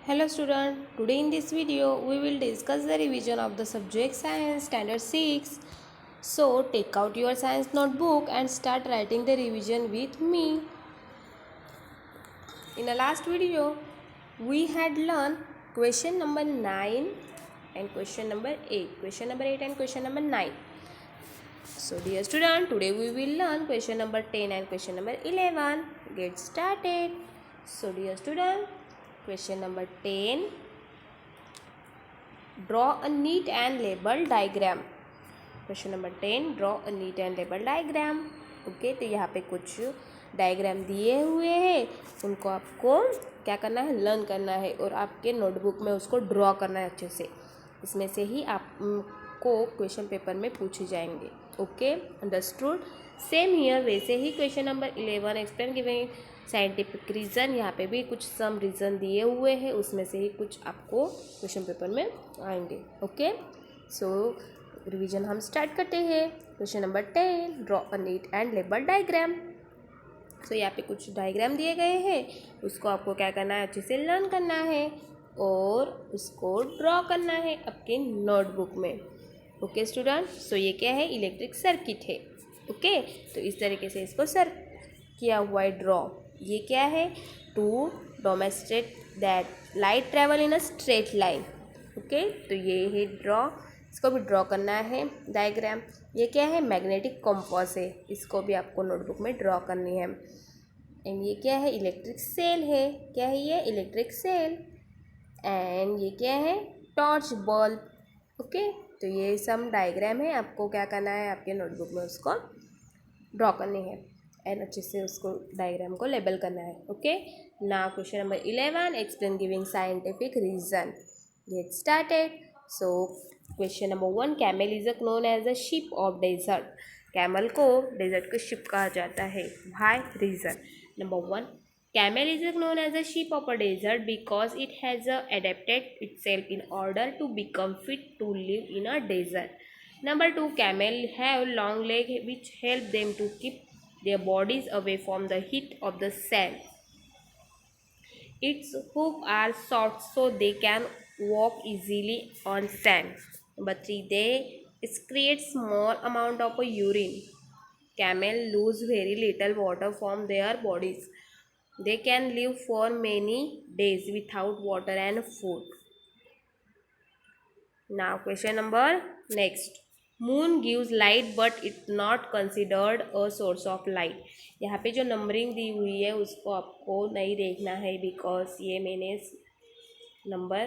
Hello student, today in this video we will discuss the revision of the subject Science Standard 6. So take out your science notebook and start writing the revision with me. In the last video we had learned question number 9 and question number 8. Question number 8 and question number 9. So dear student, today we will learn question number 10 and question number 11. Get started. So dear student, question number 10. Draw a neat and labeled diagram. Question number 10, draw a neat and label diagram. Okay, तो यहाँ पे कुछ diagram दिए हुए हैं, उनको आपको क्या करना है, लर्न करना है और आपके नोटबुक में उसको ड्रॉ करना है अच्छे से. इसमें से ही आपको क्वेश्चन पेपर में पूछे जाएंगे. Okay, understood. सेम हियर, वैसे ही question number 11 explain giving scientific reason. यहाँ पे भी कुछ सम रीज़न दिए हुए हैं, उसमें से ही कुछ आपको क्वेश्चन पेपर में आएंगे. ओके, सो रिवीजन हम स्टार्ट करते हैं. Question number 10, draw a neat and label diagram. So यहाँ पे कुछ डायग्राम दिए गए हैं, उसको आपको क्या करना है, अच्छे से लर्न करना है और उसको ड्रॉ करना है आपके नोटबुक में. ओके स्टूडेंट, सो ये क्या है, इलेक्ट्रिक सर्किट है. ओके, तो इस तरीके से इसको सर किया हुआ है ड्रॉ. ये क्या है, to demonstrate that light travel in a straight line. Okay, तो ये है ड्रॉ, इसको भी ड्रॉ करना है डायग्राम. ये क्या है, मैग्नेटिक कंपास है, इसको भी आपको नोटबुक में ड्रॉ करनी है. एंड ये क्या है, इलेक्ट्रिक सेल है. क्या है ये, इलेक्ट्रिक सेल. एंड ये क्या है, टॉर्च बल्ब. ओके, तो ये सब डायग्राम है, आपको क्या करना है, आपके नोटबुक में उसको ड्रॉ करनी है एंड अच्छे से उसको डायग्राम को लेबल करना है. Okay, now question number 11, explain giving scientific reason. Get started. So question number 1, camel is known as a ship of desert. Camel को डेजर्ट का शिप कहा जाता है. Why, reason. Number 1, camel is known as a sheep of a desert because it has adapted itself in order to become fit to live in a desert. Number 2, camel have long legs which help them to keep their bodies away from the heat of the sun. Its hooves are short so they can walk easily on sand. Number 3, they excrete small amount of urine. Camel lose very little water from their bodies. They can live for many days without water and food. Now question number next. Moon gives light but it's not considered a source of light. यहाँ पे जो numbering दी हुई है उसको आपको नहीं देखना है, बिकॉज ये मैंने नंबर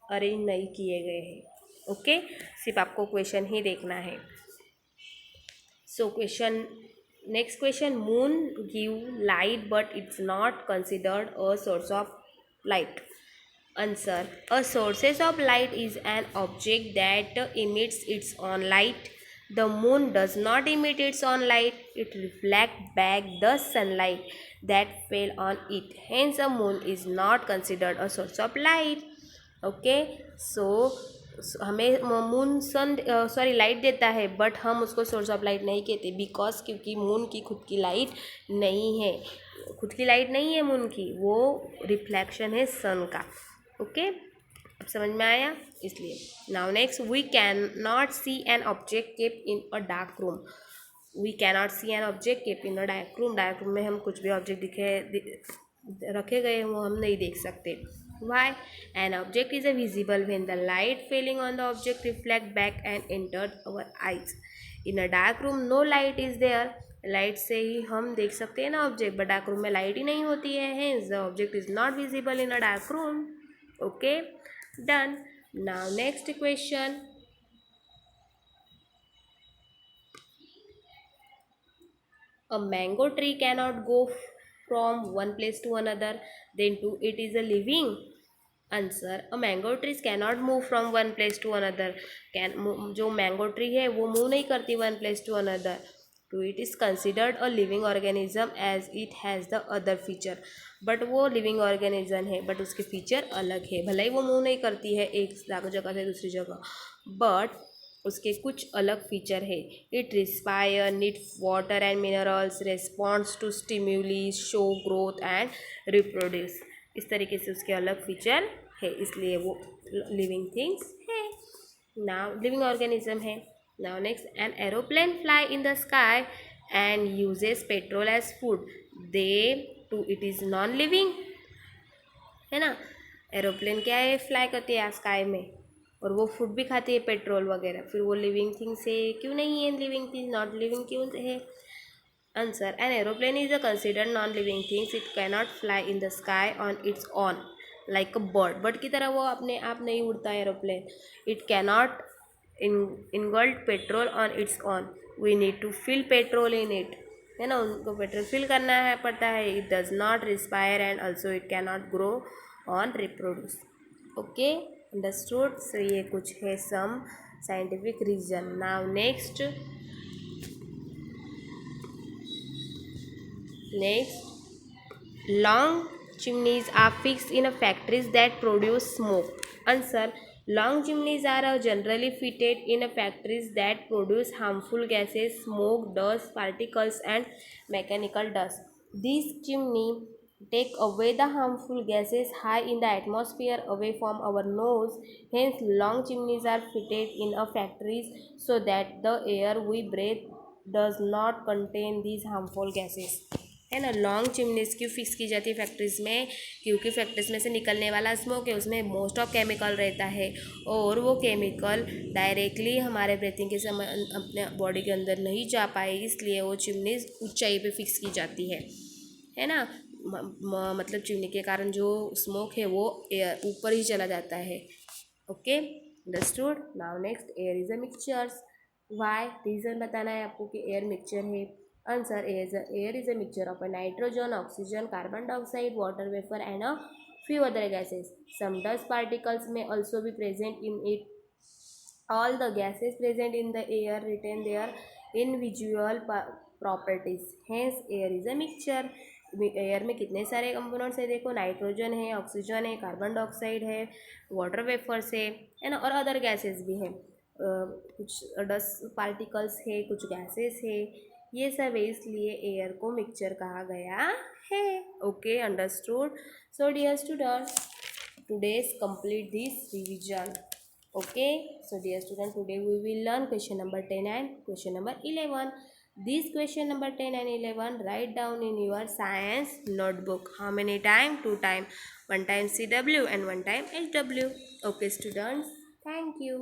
अरेंज नहीं किए गए हैं. ओके, सिर्फ आपको क्वेश्चन ही देखना है. So question, next question, moon give light but it's not considered a source of light. Answer, a source of light is an object that emits its own light. The moon does not emit its own light, it reflects back the sunlight that fell on it. Hence a moon is not considered a source of light. Okay, so हमें moon sun light देता है, but हम उसको source of light नहीं कहते, because क्योंकि moon की खुद की लाइट नहीं है. खुद की लाइट नहीं है मून की, वो रिफ्लेक्शन है सन का. ओके, अब समझ में आया, इसलिए. Now next, we can not see an object kept in a dark room. We can not see an object kept in a dark room. Dark room में हम कुछ भी ऑब्जेक्ट रखे गए हैं वो हम नहीं देख सकते. Why? An object is visible when the light falling on the object reflect back and entered our eyes. In a dark room no light is there. Light से ही हम देख सकते हैं ना ऑब्जेक्ट, बट डार्क रूम में light ही नहीं होती है. Hence the object is not visible in a dark room. Okay, done. Now next question. A mango tree cannot go from one place to another, then too it is a living. Answer, a mango trees cannot move from one place to another. जो mango tree है वो move नहीं करती one place to another. To it is considered a living organism as it has the other feature. But वो living organism है, but उसके feature अलग है. भले ही वो मूव नहीं करती है एक जगह से दूसरी जगह, बट उसके कुछ अलग फीचर है। It respire, need water and minerals, response to stimuli, show growth and reproduce. इस तरीके से उसके अलग फीचर है, इसलिए वो लिविंग थिंग्स है, नाउ लिविंग ऑर्गेनिज्म है। Now next, an aeroplane fly in the sky and uses petrol as food, they to it is non living, है ना। एरोप्लेन क्या है, फ्लाई करती है स्काई में और वो फूड भी खाती है पेट्रोल वगैरह, फिर वो लिविंग थिंग्स है क्यों नहीं है, लिविंग थिंग नॉट लिविंग क्यों है। Answer, an aeroplane is a considered non living things, it cannot fly in the sky on its own like a bird की तरह वो अपने आप नहीं उड़ता है aeroplane. It cannot engulf petrol on its own, we need to fill petrol in it, है ना, उनको पेट्रोल फिल करना है पड़ता है। It does not respire and also it cannot grow on reproduce. Okay, understood. सो ये कुछ है some scientific reason. Now next, long chimneys are fixed in a factories that produce smoke. Answer, long chimneys are generally fitted in a factories that produce harmful gases, smoke, dust, particles and mechanical dust. These chimney take away the harmful gases high in the atmosphere away from our nose. Hence, long chimneys are fitted in a factories so that the air we breathe does not contain these harmful gases, है ना। Long chimneys क्यों fix की जाती है factories में, क्योंकि factories में से निकलने वाला स्मोक है उसमें मोस्ट ऑफ केमिकल रहता है और वो केमिकल डायरेक्टली हमारे ब्रीथिंग के समय अपने बॉडी के अंदर नहीं जा पाए, इसलिए वो चिमनीज ऊंचाई पे फिक्स की जाती है ना। मतलब चिमनी के कारण जो स्मोक है वो एयर ऊपर ही चला जाता है। Okay, understood. Now next, air is a mixtures. Why, reason बताना है आपको कि एयर मिक्सचर है। Answer, air is a mixture of a nitrogen, oxygen, carbon dioxide, water vapor and a few other gases. Some dust particles may also be present in it. All the gases present in the air retain their individual properties. Hence, air is a mixture. Air में कितने सारे components है, देखो nitrogen है, oxygen है, carbon dioxide है, water vapours है ना, और अदर गैसेस भी हैं। कुछ डस्ट पार्टिकल्स है, कुछ गैसेस है, ये सब है, इसलिए एयर को मिक्सचर कहा गया है। Okay, understood. So dear student, today's complete this revision. Okay, so dear student, today we will learn question number 10 and question number 11. This question number 10 and 11 write down in your science notebook. How many time? 2 time. 1 time CW and 1 time HW. Okay students, thank you.